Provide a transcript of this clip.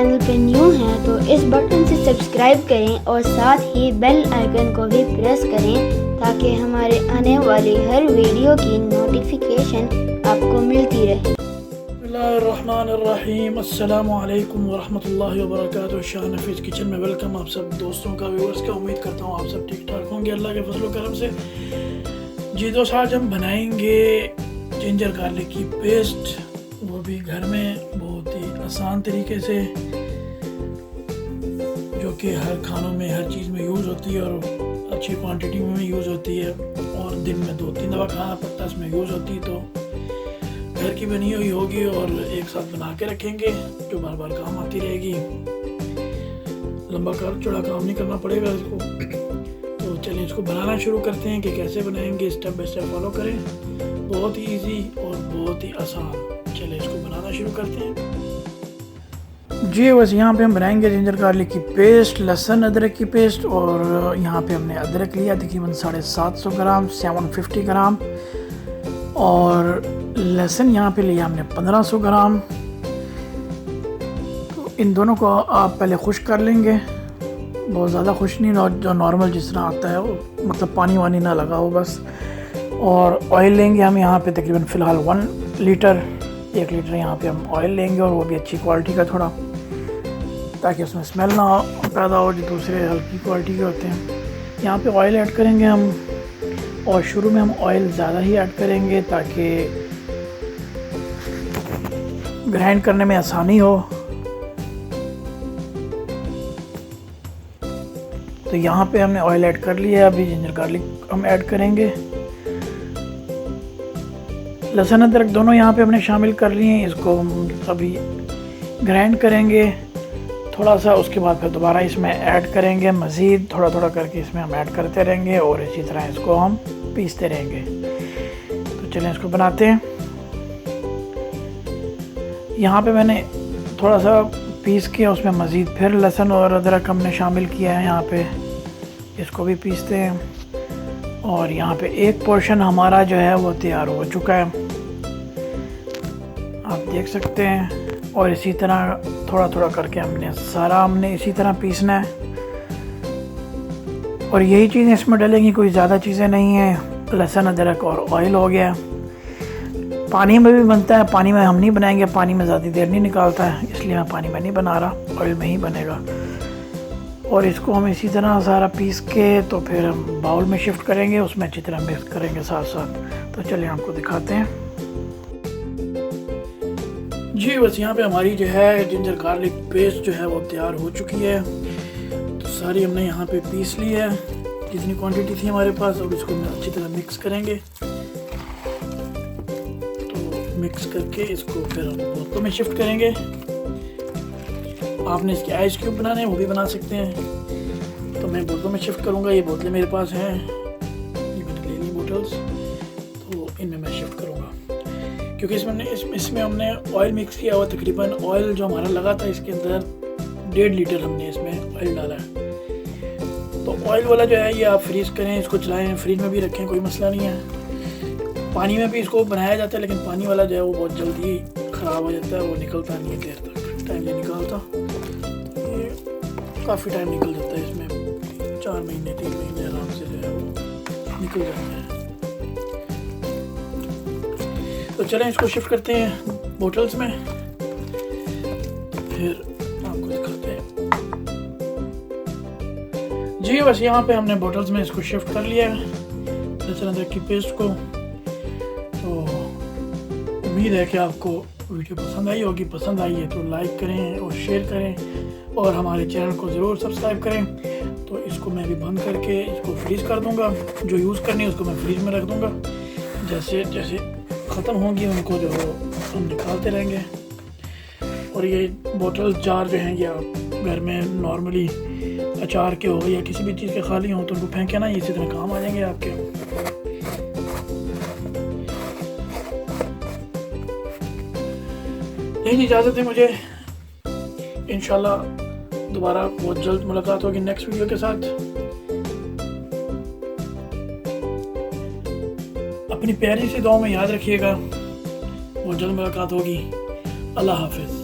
Channel पर new हैं तो इस बटन से सब्सक्राइब करें और साथ ही बेल आइकन को भी प्रेस करें ताकि हमारे आने वाली हर वीडियो की नोटिफिकेशन आपको मिलती रहे। बिस्मिल्लाहिर्रहमानिर्रहीम, अस्सलामु अलैकुम वरहमतुल्लाहि वबरकातुहू। शाह नफीस किचन में वेलकम आप सब दोस्तों का, व्यूअर्स का। उम्मीद करता हूँ आप सब ठीक ठाक होंगे अल्लाह के फजल करम से। जी दोस्त, आज हम बनाएंगे जिंजर गार्लिक की पेस्ट, वो भी घर में बहुत ही आसान तरीके से, जो कि हर खानों में हर चीज़ में यूज़ होती है और अच्छी क्वांटिटी में यूज़ होती है और दिन में 2-3 दफ़ा खाना पड़ता है, इसमें यूज़ होती है। तो घर की बनी हुई होगी और एक साथ बना के रखेंगे जो बार बार काम आती रहेगी। लंबा चौड़ा काम नहीं करना पड़ेगा इसको। तो चलिए इसको बनाना शुरू करते हैं कि कैसे बनाएंगे, स्टेप बाय स्टेप फॉलो करें। बहुत ही इजी और बहुत ही आसान। चलिए इसको बनाना शुरू करते हैं। जी बस यहाँ पे हम बनाएंगे जिंजर गार्लिक की पेस्ट, लहसुन अदरक की पेस्ट। और यहाँ पे हमने अदरक लिया तकरीबन 750 ग्राम, 750 ग्राम। और लहसुन यहाँ पे लिया हमने 1500 ग्राम। तो इन दोनों को आप पहले खुश्क कर लेंगे, बहुत ज़्यादा खुश्क नहीं, जो नॉर्मल जिस तरह आता है वो, मतलब पानी वानी ना लगा हो बस। और ऑयल लेंगे हम यहाँ पे तकरीबन फ़िलहाल 1 लीटर यहाँ पे हम ऑयल लेंगे, और वो भी अच्छी क्वालिटी का थोड़ा, ताकि उसमें स्मेल ना पैदा हो जो दूसरे हल्की क्वालिटी के होते हैं। यहाँ पे ऑयल ऐड करेंगे हम, और शुरू में हम ऑयल ज़्यादा ही ऐड करेंगे ताकि ग्राइंड करने में आसानी हो। तो यहाँ पे हमने ऑयल ऐड कर लिया है। अभी जिंजर गार्लिक हम ऐड करेंगे, लहसुन अदरक दोनों यहाँ पे हमने शामिल कर लिए हैं। इसको हम अभी ग्राइंड करेंगे थोड़ा सा, उसके बाद फिर दोबारा इसमें ऐड करेंगे मज़ीद थोड़ा थोड़ा करके, इसमें हम ऐड करते रहेंगे और इसी तरह इसको हम पीसते रहेंगे। तो चलें इसको बनाते हैं। यहाँ पे मैंने थोड़ा सा पीस के उसमें मज़ीद फिर लहसुन और अदरक हमने शामिल किया है। यहाँ पे इसको भी पीसते हैं, और यहाँ पे एक पोर्शन हमारा जो है वो तैयार हो चुका है, आप देख सकते हैं। और इसी तरह थोड़ा थोड़ा करके हमने इसी तरह पीसना है। और यही चीज़ें इसमें डलेंगी, कोई ज़्यादा चीज़ें नहीं हैं। लहसुन अदरक और ऑयल हो गया। पानी में भी बनता है, पानी में हम नहीं बनाएंगे, पानी में ज़्यादा देर नहीं निकालता है, इसलिए मैं पानी में नहीं बना रहा, ऑयल में ही बनेगा। और इसको हम इसी तरह सारा पीस के तो फिर हम बाउल में शिफ्ट करेंगे, उसमें अच्छी तरह मिक्स करेंगे साथ साथ। तो चलिए आपको दिखाते हैं। जी बस यहाँ पे हमारी जो है जिंजर गार्लिक पेस्ट जो है वो तैयार हो चुकी है। तो सारी हमने यहाँ पे पीस ली है जितनी क्वांटिटी थी हमारे पास। और इसको अच्छी तरह मिक्स करेंगे। तो मिक्स करके इसको फिर हम बोतलों में शिफ्ट करेंगे। आपने इसके आइस क्यूब बनाने हैं वो भी बना सकते हैं। तो मैं बोतलों में शिफ्ट करूँगा। ये बोतलें मेरे पास हैं, ये मैंने ले ली बोटल्स, तो इनमें मैं शिफ्ट करूँगा। क्योंकि इसमें हमने ऑयल मिक्स किया हुआ, तकरीबन ऑयल जो हमारा लगा था इसके अंदर 1.5 लीटर हमने इसमें ऑयल डाला है। तो ऑयल वाला जो है ये आप फ्रीज़ करें, इसको चलाएं, फ्रिज में भी रखें, कोई मसला नहीं है। पानी में भी इसको बनाया जाता है, लेकिन पानी वाला जो है वो बहुत जल्दी ख़राब हो जाता है, वो निकलता नहीं है, देर तक टाइम नहीं निकलता। ये काफ़ी टाइम निकल जाता है, इसमें 4 महीने 3 महीने आराम से जो है वो निकल जाते हैं। तो चलें इसको शिफ्ट करते हैं बोटल्स में, फिर आपको दिखाते हैं। जी बस यहाँ पे हमने बोटल्स में इसको शिफ्ट कर लिया है लहसुन अदरक की पेस्ट को। तो उम्मीद है कि आपको वीडियो पसंद आई होगी। पसंद आई है तो लाइक करें और शेयर करें, और हमारे चैनल को ज़रूर सब्सक्राइब करें। तो इसको मैं भी बंद करके इसको फ्रीज़ कर दूँगा। जो यूज़ करनी है उसको मैं फ्रीज में रख दूँगा। जैसे जैसे ख़त्म होंगी उनको जो हम निकालते रहेंगे। और ये बोतल जार जो हैं, ये आप घर में नॉर्मली अचार के हो या किसी भी चीज़ के खाली हों तो उनको फेंके ना, ये इसी तरह काम आ जाएंगे आपके। यही इजाज़त है मुझे, इंशाल्लाह दोबारा बहुत जल्द मुलाकात होगी नेक्स्ट वीडियो के साथ। अपनी प्यारी सी दुआ में याद रखिएगा, बहुत जल्द मुलाकात होगी। अल्लाह हाफिज़।